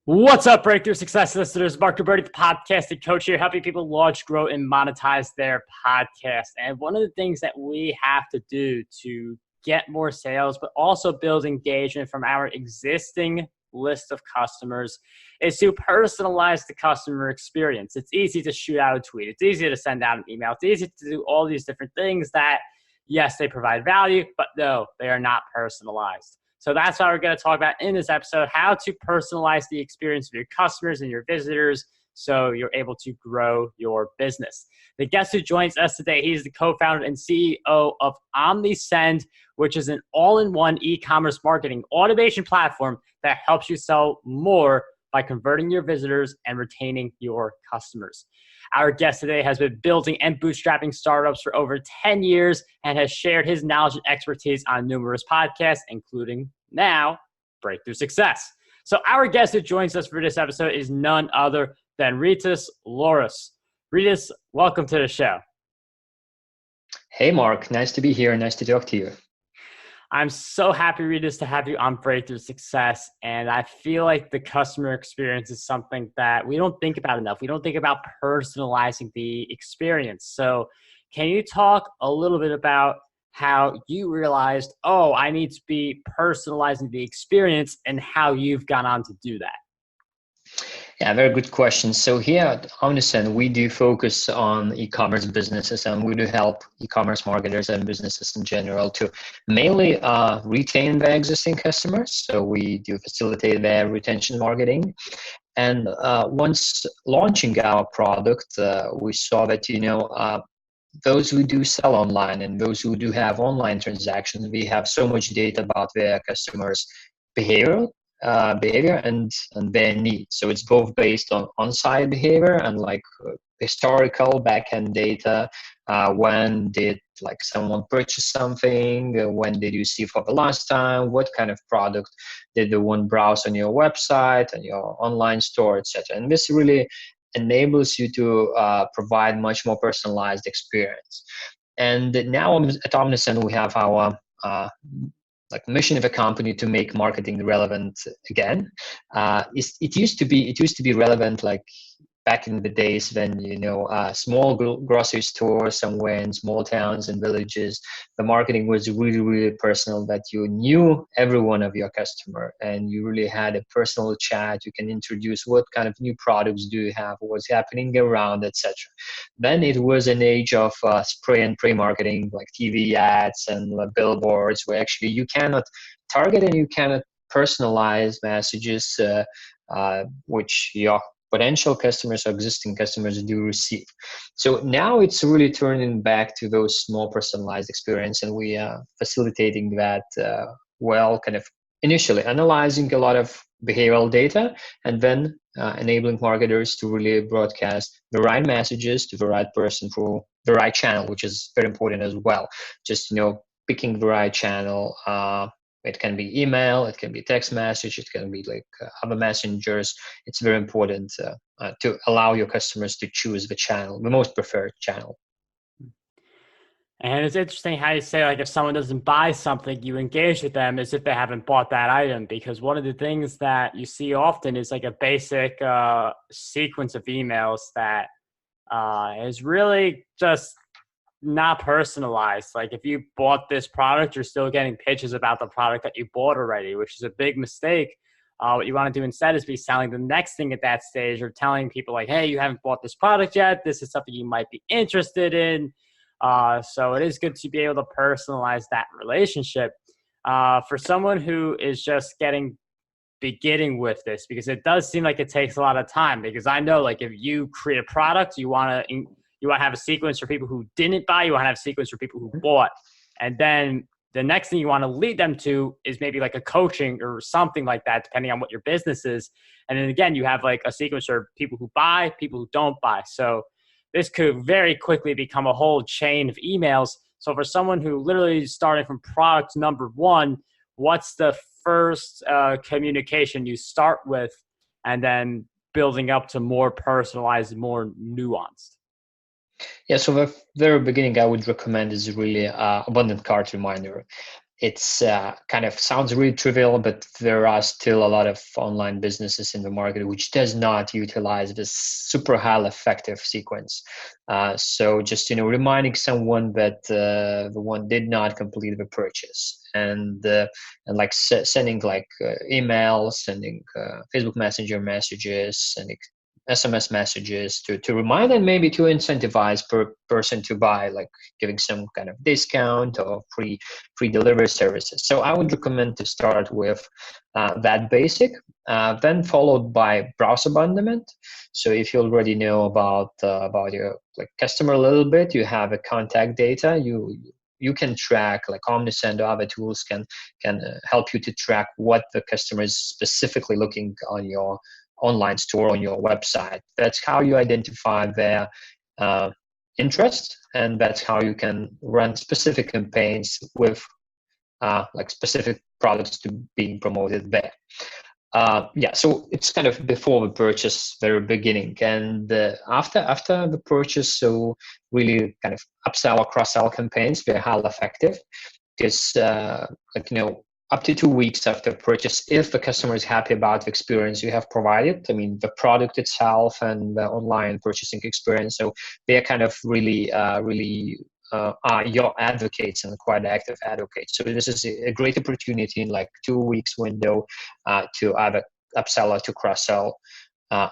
What's up, Breakthrough Success listeners? Marc Guberti, the podcasting coach here, helping people launch, grow, and monetize their podcast. And one of the things that we have to do to get more sales, but also build engagement from our existing list of customers is to personalize the customer experience. It's easy to shoot out a tweet. It's easy to send out an email. It's easy to do all these different things that, yes, they provide value, but no, they are not personalized. So that's what we're going to talk about in this episode, how to personalize the experience of your customers and your visitors so you're able to grow your business. The guest who joins us today, he's the co-founder and CEO of Omnisend, which is an all-in-one e-commerce marketing automation platform that helps you sell more by converting your visitors and retaining your customers. Our guest today has been building and bootstrapping startups for over 10 years and has shared his knowledge and expertise on numerous podcasts, including now Breakthrough Success. So our guest who joins us for this episode is none other than Rytis Lauris. Rytis, welcome to the show. Hey, Mark. Nice to be here. Nice to talk to you. I'm so happy, Rytis, to have you on Breakthrough Success. And I feel like the customer experience is something that we don't think about enough. We don't think about personalizing the experience. So can you talk a little bit about how you realized, I need to be personalizing the experience and how you've gone on to do that? Yeah, very good question. So here at Omnisend, we do focus on e-commerce businesses, and we do help e-commerce marketers and businesses in general to mainly retain their existing customers. So we do facilitate their retention marketing. And once launching our product, we saw that, those who do sell online and those who do have online transactions, we have so much data about their customers' behavior and their needs. So it's both based on on-site behavior and historical back-end data. When did someone purchase something? When did you see for the last time? What kind of product did the one browse on your website and your online store, etc.? And this really enables you to provide much more personalized experience. And now at Omnisend, we have our mission of a company to make marketing relevant again. It used to be relevant back in the days when small grocery stores somewhere in small towns and villages, the marketing was really, really personal, that you knew every one of your customer and you really had a personal chat. You can introduce what kind of new products do you have, what's happening around, etc. Then it was an age of spray and pray marketing, like TV ads and billboards, where actually you cannot target and you cannot personalize messages which your potential customers or existing customers do receive. So now it's really turning back to those small personalized experience, and we are facilitating that kind of initially analyzing a lot of behavioral data and then enabling marketers to really broadcast the right messages to the right person through the right channel, which is very important as well. Just, picking the right channel. It can be email, it can be text message, it can be other messengers. It's very important to allow your customers to choose the channel, the most preferred channel. And it's interesting how you say, if someone doesn't buy something, you engage with them as if they haven't bought that item, because one of the things that you see often is a basic sequence of emails that is really just not personalized. If you bought this product, you're still getting pitches about the product that you bought already, which is a big mistake. What you want to do instead is be selling the next thing at that stage, or telling people hey, you haven't bought this product yet. This is something you might be interested in. So it is good to be able to personalize that relationship for someone who is just beginning with this, because it does seem like it takes a lot of time. Because I know if you create a product, you want to have a sequence for people who didn't buy. You want to have a sequence for people who bought. And then the next thing you want to lead them to is maybe a coaching or something like that, depending on what your business is. And then again, you have a sequence for people who buy, people who don't buy. So this could very quickly become a whole chain of emails. So for someone who literally is starting from product number one, what's the first communication you start with, and then building up to more personalized, more nuanced? Yeah, so the very beginning I would recommend is really abundant cart reminder. it's kind of sounds really trivial, but there are still a lot of online businesses in the market which does not utilize this super highly effective sequence. So just reminding someone that the one did not complete the purchase, and like sending like emails, sending Facebook Messenger messages, sending SMS messages to remind and maybe to incentivize per person to buy, like giving some kind of discount or free delivery services. So I would recommend to start with that basic, then followed by browse abandonment. So if you already know about your like customer a little bit, you have a contact data, you can track, like Omnisend or other tools can help you to track what the customer is specifically looking on your online store, on your website. That's how you identify their interest, and that's how you can run specific campaigns with like specific products to being promoted there. So it's kind of before the purchase, very beginning, and after the purchase. So really kind of upsell or cross-sell campaigns, they're highly effective, because up to 2 weeks after purchase, if the customer is happy about the experience you have provided, I mean, the product itself and the online purchasing experience, so they're kind of really are your advocates and quite active advocates. So this is a great opportunity in like 2 weeks window to either upsell or to cross-sell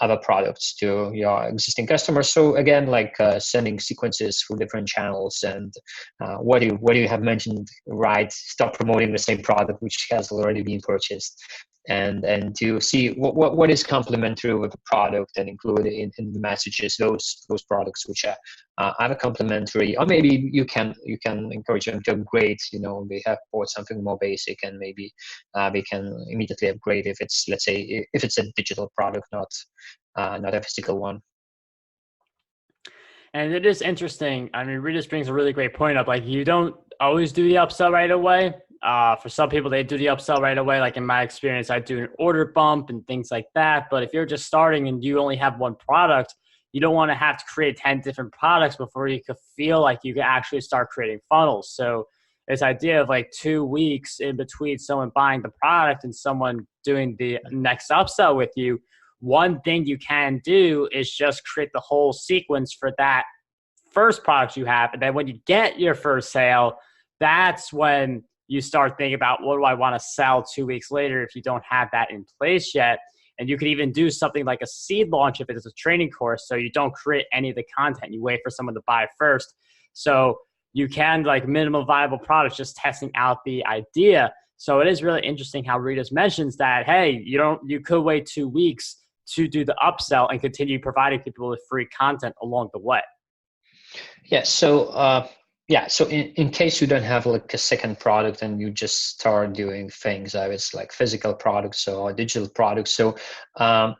other products to your existing customers. So again, like sending sequences through different channels, and what do you have mentioned, right? Stop promoting the same product which has already been purchased, and to see what is complementary with the product, and include in the messages those products which are either complementary, or maybe you can encourage them to upgrade. They have bought something more basic, and maybe they can immediately upgrade if it's, let's say, if it's a digital product, not a physical one. And it is interesting. I mean, Rytis brings a really great point up. Like, you don't always do the upsell right away. For some people, they do the upsell right away. Like in my experience, I do an order bump and things like that. But if you're just starting and you only have one product, you don't want to have to create 10 different products before you could feel like you can actually start creating funnels. So this idea of like 2 weeks in between someone buying the product and someone doing the next upsell with you, one thing you can do is just create the whole sequence for that first product you have. And then when you get your first sale, that's when you start thinking about, what do I want to sell 2 weeks later if you don't have that in place yet. And you could even do something like a seed launch if it is a training course. So you don't create any of the content. You wait for someone to buy first. So you can, like, minimum viable products, just testing out the idea. So it is really interesting how Rytis mentions that, hey, you could wait 2 weeks to do the upsell and continue providing people with free content along the way. Yeah. So so in case you don't have like a second product and you just start doing things, I was like physical products or digital products. So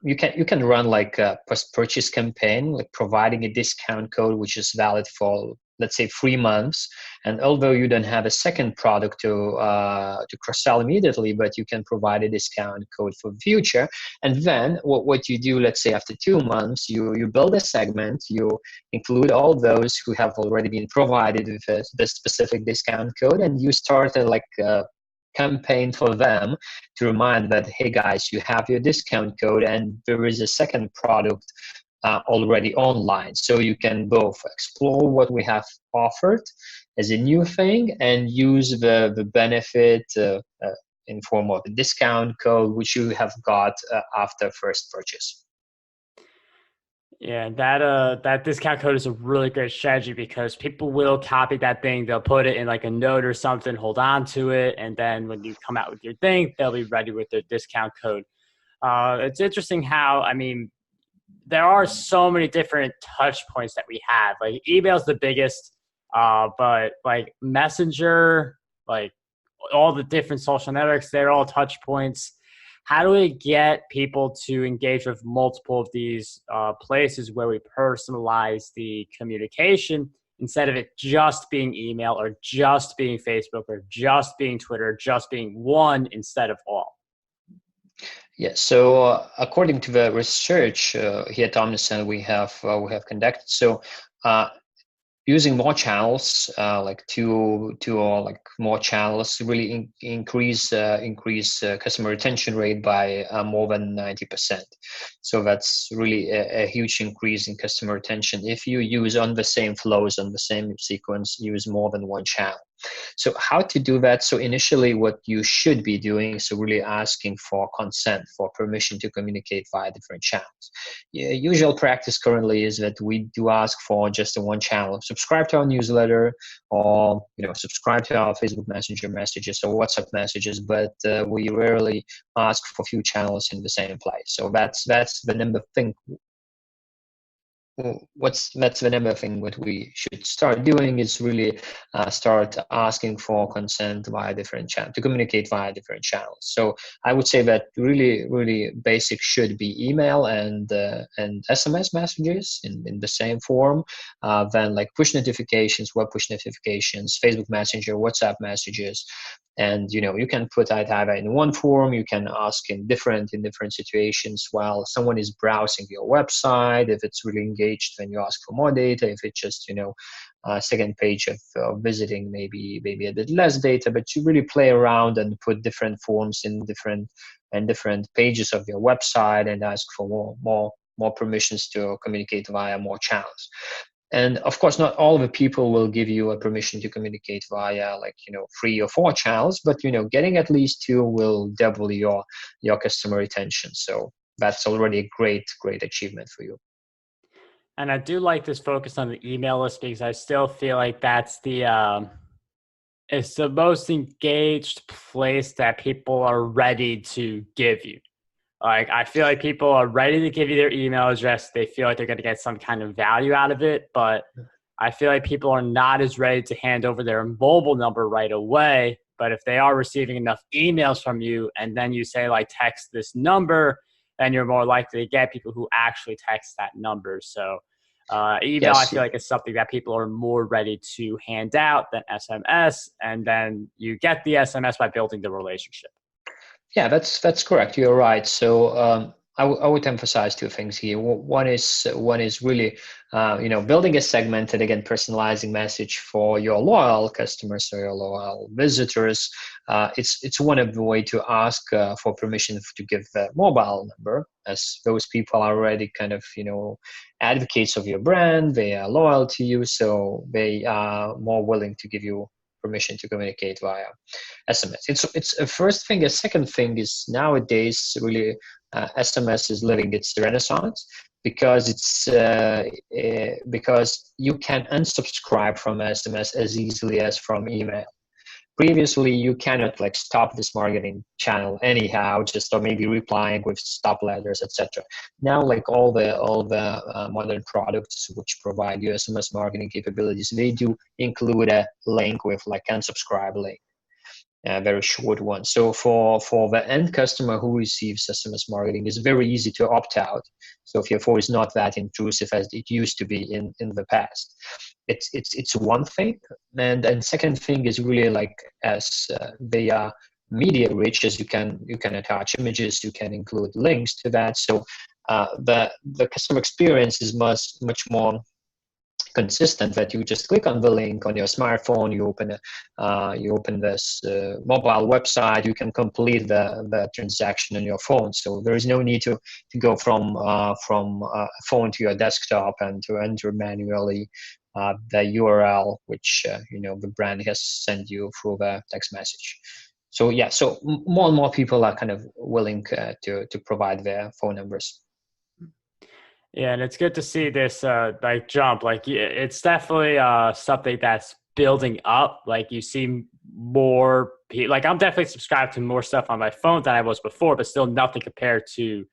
you can run like a post-purchase campaign, like providing a discount code which is valid for, let's say, 3 months. And although you don't have a second product to cross-sell immediately, but you can provide a discount code for the future. And then what you do, let's say after 2 months, you build a segment, you include all those who have already been provided with the specific discount code, and you start a campaign for them to remind that, hey guys, you have your discount code and there is a second product already online. So you can both explore what we have offered as a new thing and use the benefit in form of a discount code which you have got after first purchase. Yeah, that discount code is a really great strategy, because people will copy that thing. They'll put it in like a note or something, hold on to it, and then when you come out with your thing, they'll be ready with their discount code. It's interesting how, I mean, there are so many different touch points that we have. Like, email's the biggest, but like Messenger, like all the different social networks, they're all touch points. How do we get people to engage with multiple of these places where we personalize the communication, instead of it just being email or just being Facebook or just being Twitter, or just being one instead of all? Yeah, so according to the research here at Omnisend we have conducted, so using more channels, like two or like more channels, really increase customer retention rate by more than 90%. So that's really a huge increase in customer retention if you use on the same flows, on the same sequence, use more than one channel. So how to do that? So initially what you should be doing, so really asking for consent, for permission to communicate via different channels. Usual practice currently is that we do ask for just one channel. Subscribe to our newsletter, or subscribe to our Facebook Messenger messages or WhatsApp messages, but we rarely ask for few channels in the same place. So that's the number thing. That's the number thing what we should start doing is really start asking for consent via different channels, to communicate via different channels. So I would say that really basic should be email and SMS messages in the same form. Then like push notifications, web push notifications, Facebook Messenger, WhatsApp messages. And you can put it either in one form, you can ask in different situations while someone is browsing your website. If it's really engaged, then you ask for more data. If it's just second page of visiting, maybe a bit less data. But you really play around and put different forms in different pages of your website and ask for more permissions to communicate via more channels. And of course, not all the people will give you a permission to communicate via 3 or 4 channels, but getting at least 2 will double your customer retention. So that's already a great achievement for you. And I do like this focus on the email list because I still feel like that's it's the most engaged place that people are ready to give you. Like, I feel like people are ready to give you their email address. They feel like they're going to get some kind of value out of it. But I feel like people are not as ready to hand over their mobile number right away. But if they are receiving enough emails from you and then you say, like, text this number, then you're more likely to get people who actually text that number. So email, Yes. I feel like, is something that people are more ready to hand out than SMS. And then you get the SMS by building the relationship. Yeah, that's correct. You're right. So I would emphasize 2 things here. One is really building a segmented, again, personalizing message for your loyal customers or your loyal visitors. It's one of the way to ask for permission to give the mobile number, as those people are already kind of advocates of your brand. They are loyal to you, so they are more willing to give you permission to communicate via SMS. It's a first thing. A second thing is nowadays really SMS is living its renaissance because because you can unsubscribe from SMS as easily as from email. Previously, you cannot stop this marketing channel anyhow, just or maybe replying with stop letters, etc. Now, all the modern products which provide you SMS marketing capabilities, they do include a link with unsubscribe link. A very short one. So for the end customer who receives SMS marketing, it's very easy to opt out. So if your phone is not that intrusive as it used to be in the past, it's one thing. And second thing is really as they are media rich, as you can attach images, you can include links to that. So the customer experience is much more consistent, that you just click on the link on your smartphone, you open this mobile website, you can complete the transaction on your phone. So there is no need to go from a phone to your desktop and to enter manually the URL which the brand has sent you through the text message. So yeah, so more and more people are kind of willing to provide their phone numbers. Yeah, and it's good to see this jump. It's definitely something that's building up. You see more people. I'm definitely subscribed to more stuff on my phone than I was before, but still nothing compared to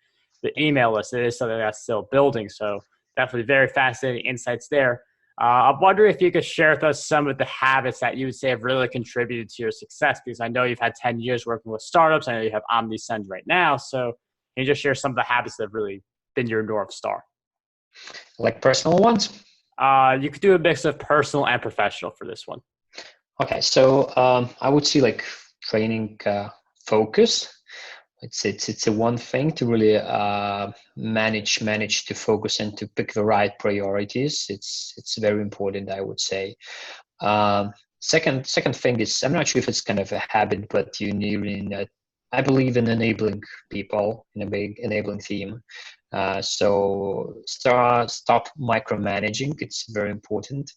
the email list. It is something that's still building. So definitely very fascinating insights there. I'm wondering if you could share with us some of the habits that you would say have really contributed to your success, because I know you've had 10 years working with startups. I know you have Omnisend right now. So can you just share some of the habits that have really been your North Star? Personal ones? You could do a mix of personal and professional for this one. Okay, so I would see training focus. it's a one thing to really manage to focus and to pick the right priorities. It's very important, I would say. Second thing is, I'm not sure if it's kind of a habit, but you need. I believe in enabling people in a big enabling theme. So stop micromanaging. It's very important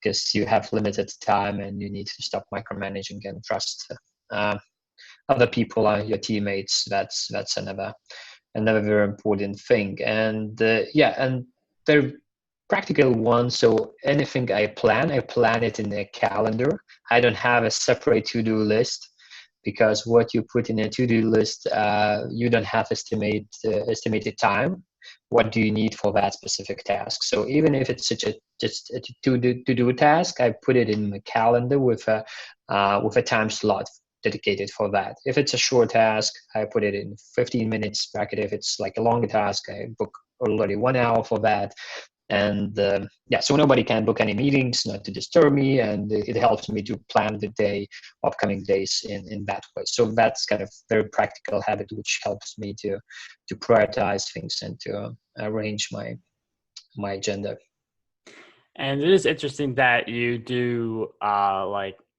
because you have limited time and you need to stop micromanaging and trust other people, your teammates. That's another very important thing. And and very practical one. So anything I plan it in a calendar. I don't have a separate to-do list, because what you put in a to-do list, you don't have estimated time. What do you need for that specific task? So even if it's just a to-do task, I put it in the calendar with a time slot dedicated for that. If it's a short task, I put it in 15 minutes bracket. If it's like a longer task, I book already 1 hour for that. And so nobody can book any meetings, not to disturb me, and it helps me to plan the upcoming days in that way. So that's kind of very practical habit, which helps me to prioritize things and to arrange my agenda. And it is interesting that you do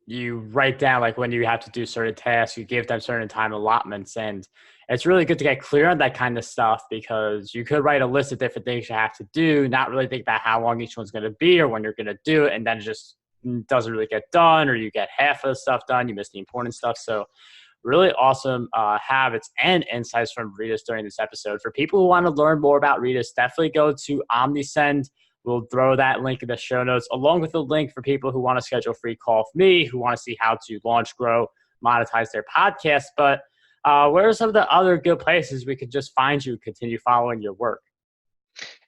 you write down like when you have to do certain tasks, you give them certain time allotments, and it's really good to get clear on that kind of stuff, because you could write a list of different things you have to do, not really think about how long each one's going to be or when you're going to do it, and then it just doesn't really get done, or you get half of the stuff done, you miss the important stuff. So really awesome habits and insights from Rytis during this episode. For people who want to learn more about Rytis, definitely go to Omnisend. We'll throw that link in the show notes, along with a link for people who want to schedule a free call with me, who want to see how to launch, grow, monetize their podcast. But where are some of the other good places we could just find you, continue following your work?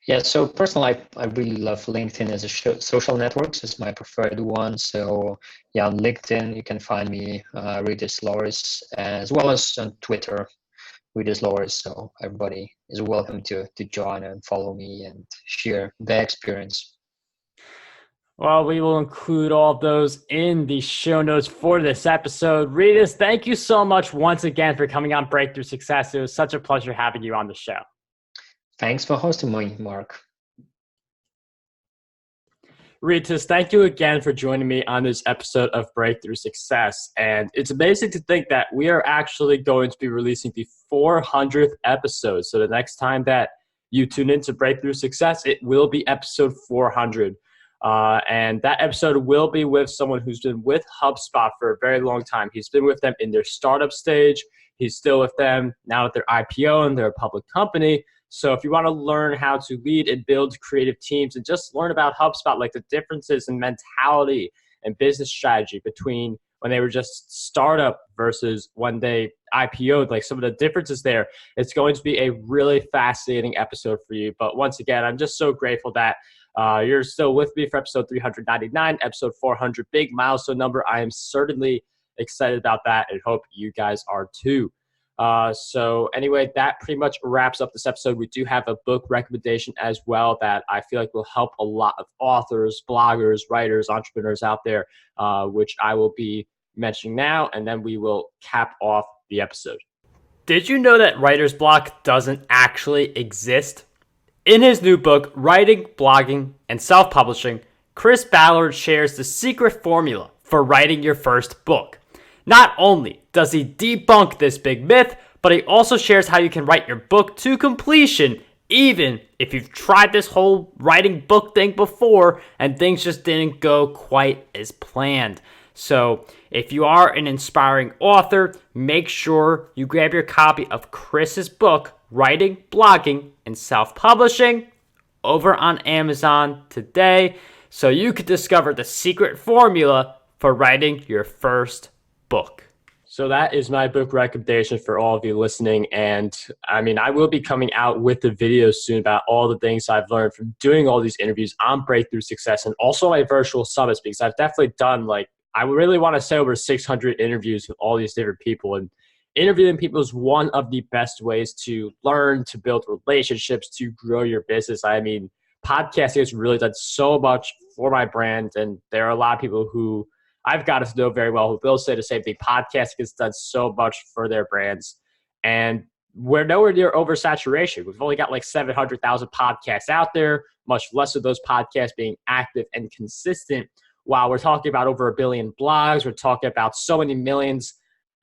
Yeah, so personally, I really love LinkedIn as a social network. It's my preferred one. So yeah, on LinkedIn, you can find me, Rytis Lauris, as well as on Twitter, Rytis Lauris. So everybody is welcome to join and follow me and share their experience. Well, we will include all of those in the show notes for this episode. Rytis, thank you so much once again for coming on Breakthrough Success. It was such a pleasure having you on the show. Thanks for hosting me, Mark. Rytis, thank you again for joining me on this episode of Breakthrough Success. And it's amazing to think that we are actually going to be releasing the 400th episode. So the next time that you tune into Breakthrough Success, it will be episode 400. And that episode will be with someone who's been with HubSpot for a very long time. He's been with them in their startup stage. He's still with them now at their IPO and they're a public company. So if you want to learn how to lead and build creative teams and just learn about HubSpot, like the differences in mentality and business strategy between when they were just startup versus when they IPO'd, like some of the differences there, it's going to be a really fascinating episode for you. But once again, I'm just so grateful that you're still with me for episode 399, episode 400, big milestone number. I am certainly excited about that and hope you guys are too. So anyway, that pretty much wraps up this episode. We do have a book recommendation as well that I feel like will help a lot of authors, bloggers, writers, entrepreneurs out there, which I will be mentioning now, and then we will cap off the episode. Did you know that writer's block doesn't actually exist? In his new book, Writing, Blogging, and Self-Publishing, Chris Ballard shares the secret formula for writing your first book. Not only does he debunk this big myth, but he also shares how you can write your book to completion, even if you've tried this whole writing book thing before and things just didn't go quite as planned. So if you are an inspiring author, make sure you grab your copy of Chris's book, Writing, Blogging, and Self-Publishing, over on Amazon today, so you could discover the secret formula for writing your first book. So that is my book recommendation for all of you listening. And I mean, I will be coming out with the videos soon about all the things I've learned from doing all these interviews on Breakthrough Success and also my virtual summits, because I've definitely done I really want to say over 600 interviews with all these different people, and interviewing people is one of the best ways to learn, to build relationships, to grow your business. I mean, podcasting has really done so much for my brand, and there are a lot of people who I've gotten to know very well who will say the same thing. Podcasting has done so much for their brands. And we're nowhere near oversaturation. We've only got like 700,000 podcasts out there, much less of those podcasts being active and consistent. While we're talking about over 1 billion blogs, we're talking about so many millions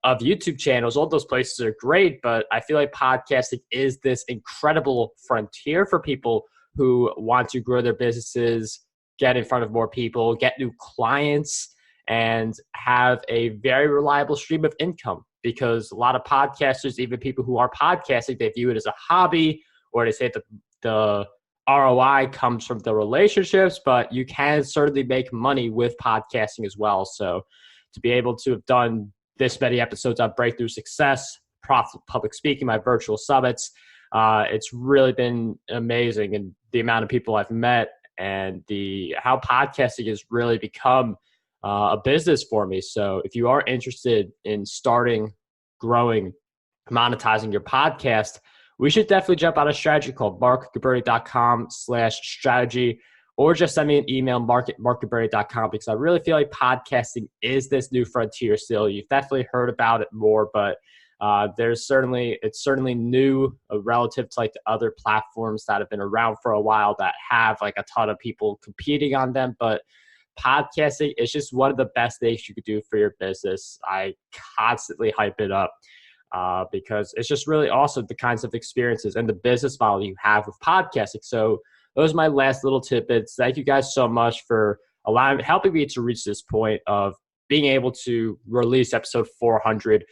of YouTube channels. All those places are great, but I feel like podcasting is this incredible frontier for people who want to grow their businesses, get in front of more people, get new clients, and have a very reliable stream of income. Because a lot of podcasters, even people who are podcasting, they view it as a hobby, or they say that the ROI comes from the relationships, but you can certainly make money with podcasting as well. So to be able to have done this many episodes on breakthrough success, profitable public speaking, my virtual summits, it's really been amazing. And the amount of people I've met and how podcasting has really become a business for me. So if you are interested in starting, growing, monetizing your podcast, we should definitely jump on a strategy call, marcguberti.com/strategy, or just send me an email, marc@marcguberti.com, because I really feel like podcasting is this new frontier still. You've definitely heard about it more, but it's certainly new relative to like the other platforms that have been around for a while that have like a ton of people competing on them. But podcasting is just one of the best things you could do for your business. I constantly hype it up because it's just really awesome, the kinds of experiences and the business model you have with podcasting. So those are my last little tidbits. Thank you guys so much for helping me to reach this point of being able to release episode 400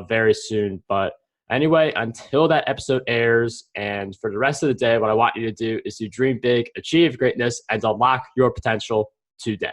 very soon. But anyway, until that episode airs and for the rest of the day, what I want you to do is to dream big, achieve greatness, and unlock your potential today.